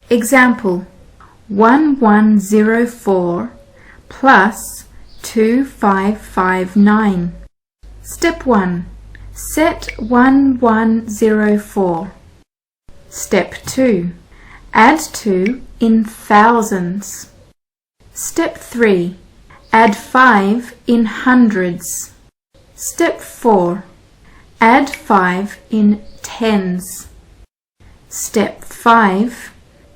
Example: 1104 plus 2559. Step 1. Set 1104. Step 2. Add 2 in thousands. Step 3. Add 5 in hundreds. Step 4. Add 5 in tens. Step 5.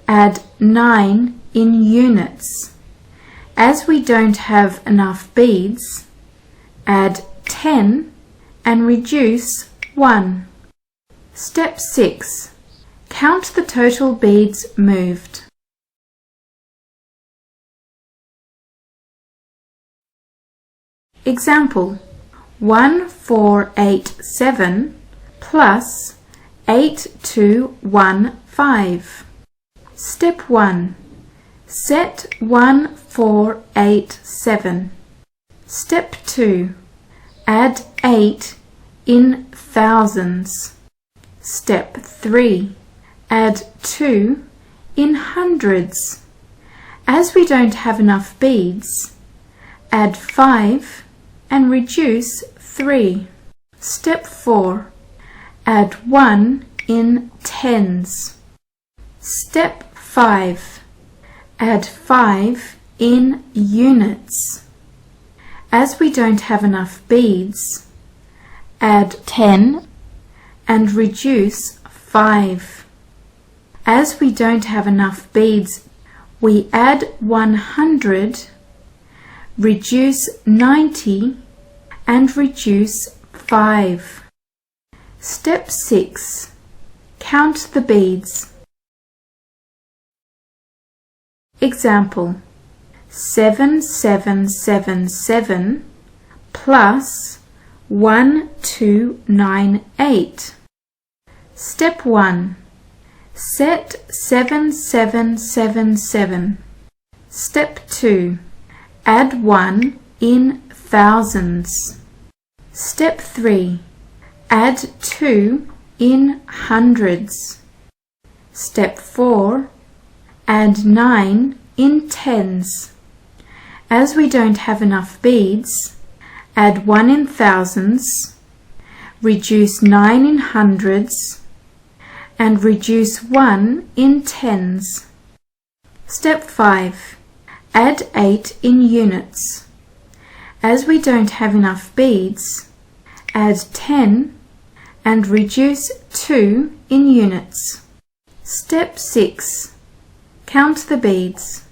Add 9 in units. As we don't have enough beads, add 10 and reduce 1. Step 6. Count the total beads moved. Example: 1487 plus 8215. Step 1. Set 1487. Step 2. Add 8 in thousands. Step 3. Add 2 in hundreds. As we don't have enough beads, add 5 and reduce 3. Step 4. Add 1 in tens. Step 5. Add 5 in units. As we don't have enough beads, add 10 and reduce 5. As we don't have enough beads, we add 100, reduce 90 and reduce 5. Step 6. Count the beads. Example: 7777 plus 1298. Step 1. Set 7777. Step 2. Add 1 in thousands. Step 3. Add 2 in hundreds. Step 4. Add 9 in tens. As we don't have enough beads, add 1 in thousands, reduce 9 in hundreds, and reduce 1 in tens. Step 5. Add 8 in units. As we don't have enough beads, add 10 and reduce 2 in units. Step 6. Count the beads.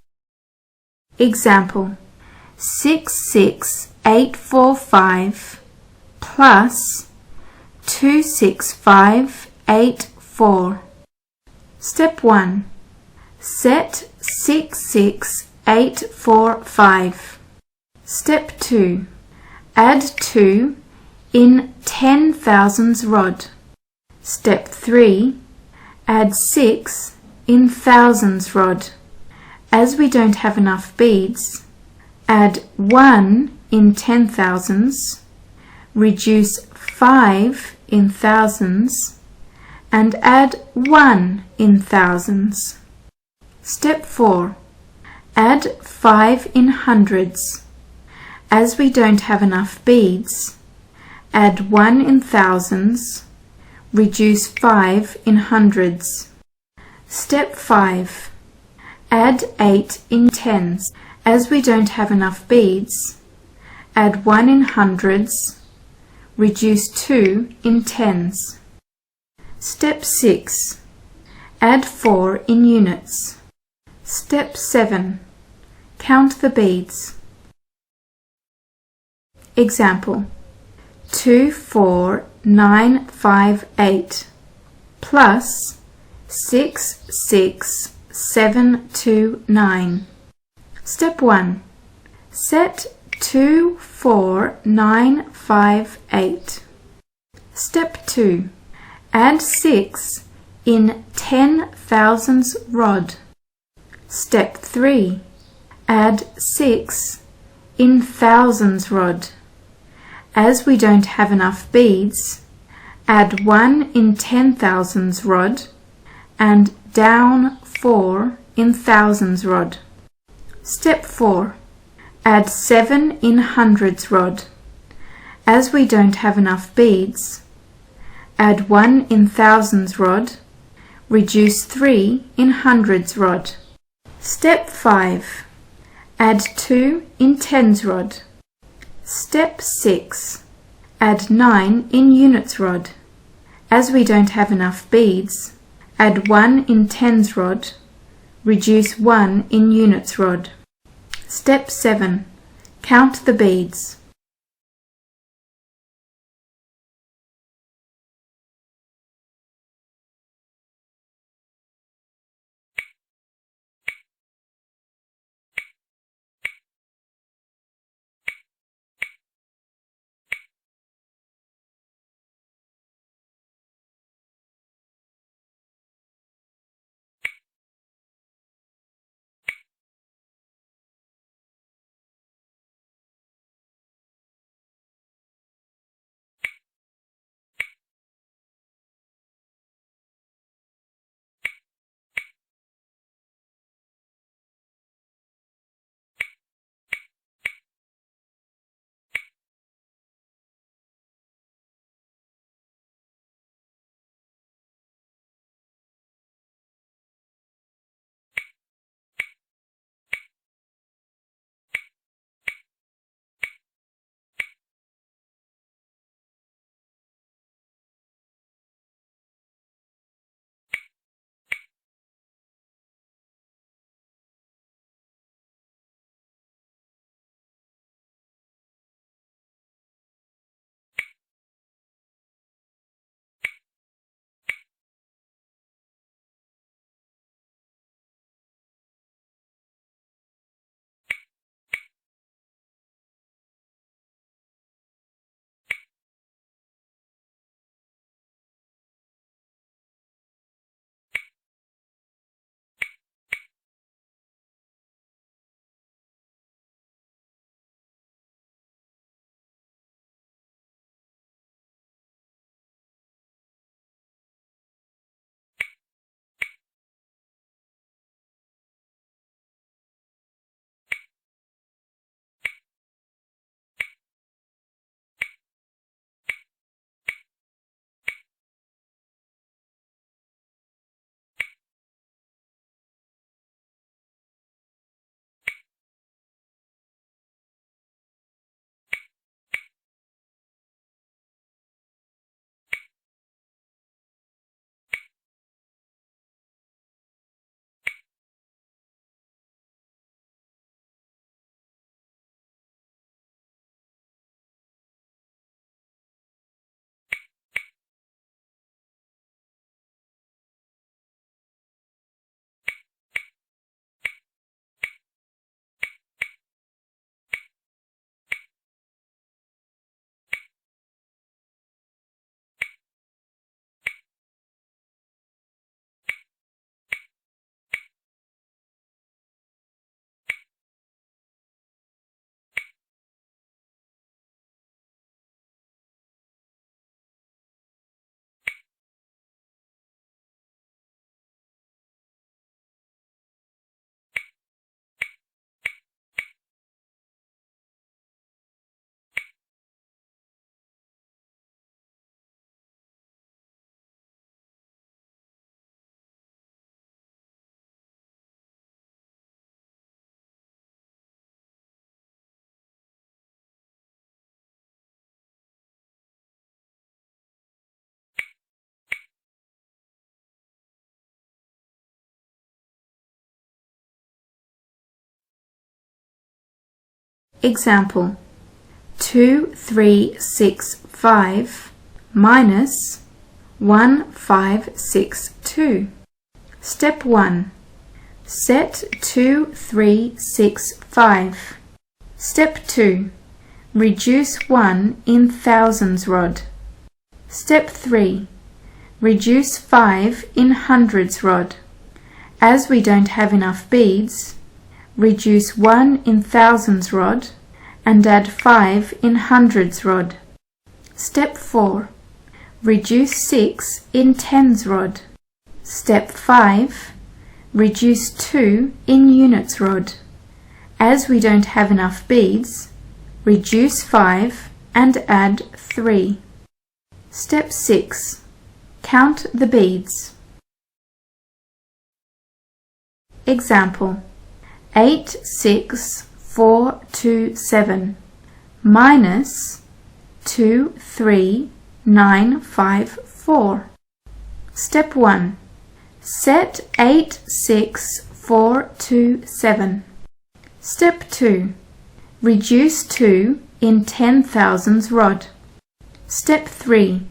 Example: 66845 plus 26584. Step 1. Set 66845. Step 2. Add 2 in 10 thousands rod. Step 3. Add 6 in thousands rod. As we don't have enough beads, add 1 in 10 thousands, reduce 5 in thousands, and add 1 in thousands. Step 4. Add 5 in hundreds. As we don't have enough beads, add 1 in thousands, reduce 5 in hundreds. Step 5. Add 8 in tens. As we don't have enough beads, add 1 in hundreds, reduce 2 in tens. Step 6. Add 4 in units. Step 7. Count the beads. Example: 24958 plus 66729. Step 1. Set 24958. Step 2. Add 6 in 10 thousands rod. Step 3. Add 6 in thousands rod. As we don't have enough beads, add 1 in 10 thousands rod and down 4 in thousands rod. Step 4. Add 7 in hundreds rod. As we don't have enough beads, add 1 in thousands rod, reduce 3 in hundreds rod. Step 5. Add 2 in tens rod. Step 6. Add 9 in units rod. As we don't have enough beads, add 1 in tens rod, reduce 1 in units rod. Step 7. Count the beads. Example: 2365 minus 1562. Step 1. Set 2365. Step 2. Reduce 1 in thousands rod. Step 3. Reduce 5 in hundreds rod. As we don't have enough beads, reduce 1 in thousands rod and add 5 in hundreds rod. Step 4. Reduce 6 in tens rod. Step 5. reduce 2 in units rod. As we don't have enough beads, reduce 5 and add 3. Step 6. Count the beads. Example: 8, 6, 4, 2, 7 minus 2, 3, 9, 5, 4. Step 1. Set 8, 6, 4, 2, 7. Step 2. Reduce 2 in 10,000s rod. Step 3.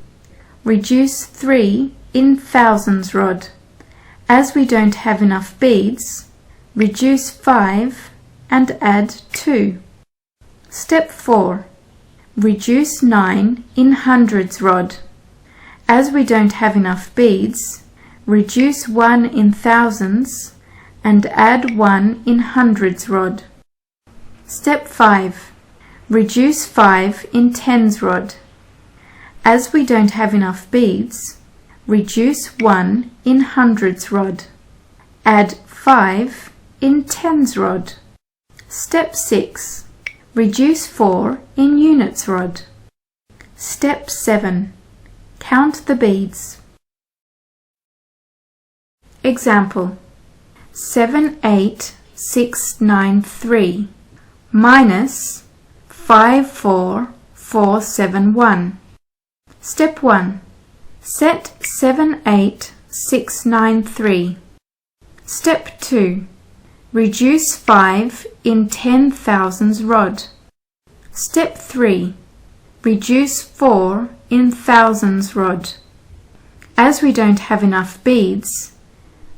Reduce 3 in thousands rod. As we don't have enough beads, reduce 5 and add 2. Step 4. Reduce 9 in hundreds rod. As we don't have enough beads, reduce 1 in thousands and add 1 in hundreds rod. Step 5. Reduce 5 in tens rod. As we don't have enough beads, reduce 1 in hundreds rod. Add 5 in tens rod. Step 6. Reduce 4 in units rod. Step 7. Count the beads. Example: 7, 8, 6, 9, 3 minus 5, 4, 4, 7, 1. Step 1. Set 7, 8, 6, 9, 3. Step 2. Reduce 5 in 10,000s rod. Step 3. Reduce 4 in thousands rod. As we don't have enough beads,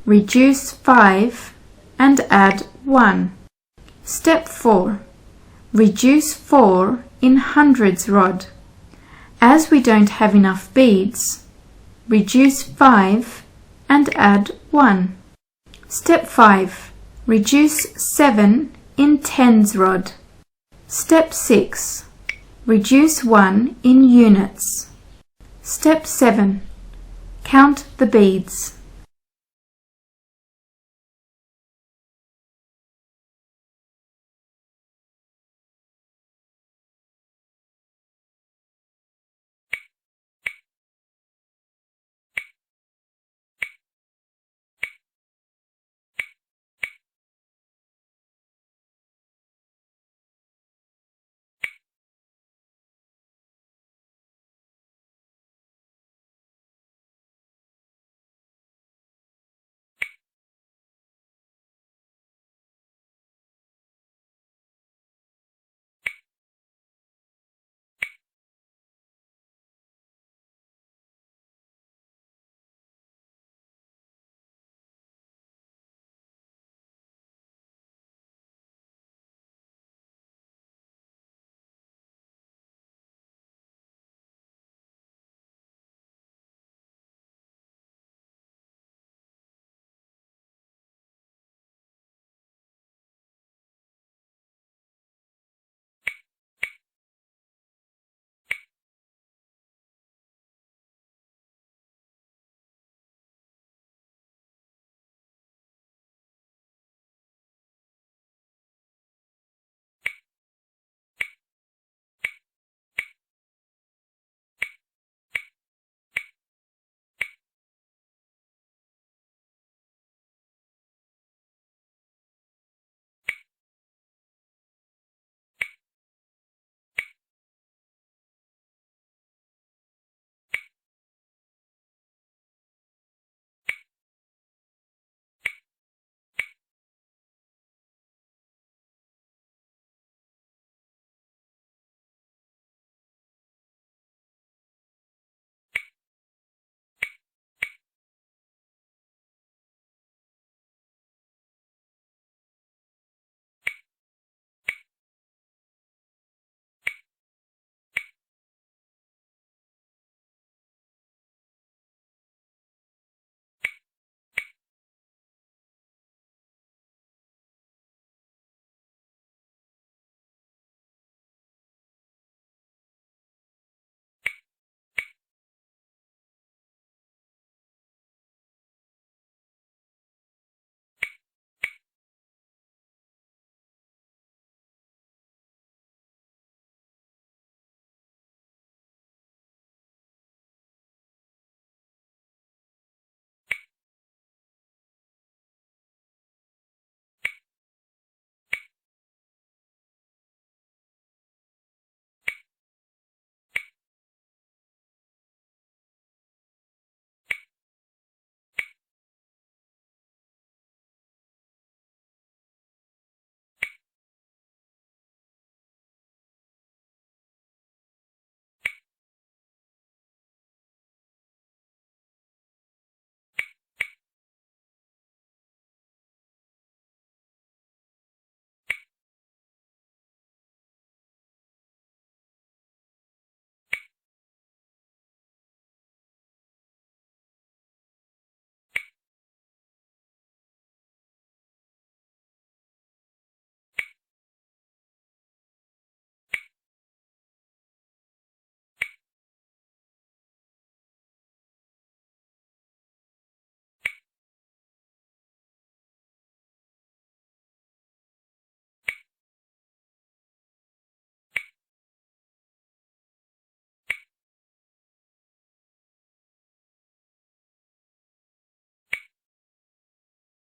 reduce 5 and add 1. Step 4. Reduce 4 in hundreds rod. As we don't have enough beads, reduce 5 and add 1. Step 5. Reduce 7 in tens rod. Step 6. Reduce 1 in units. Step 7. Count the beads.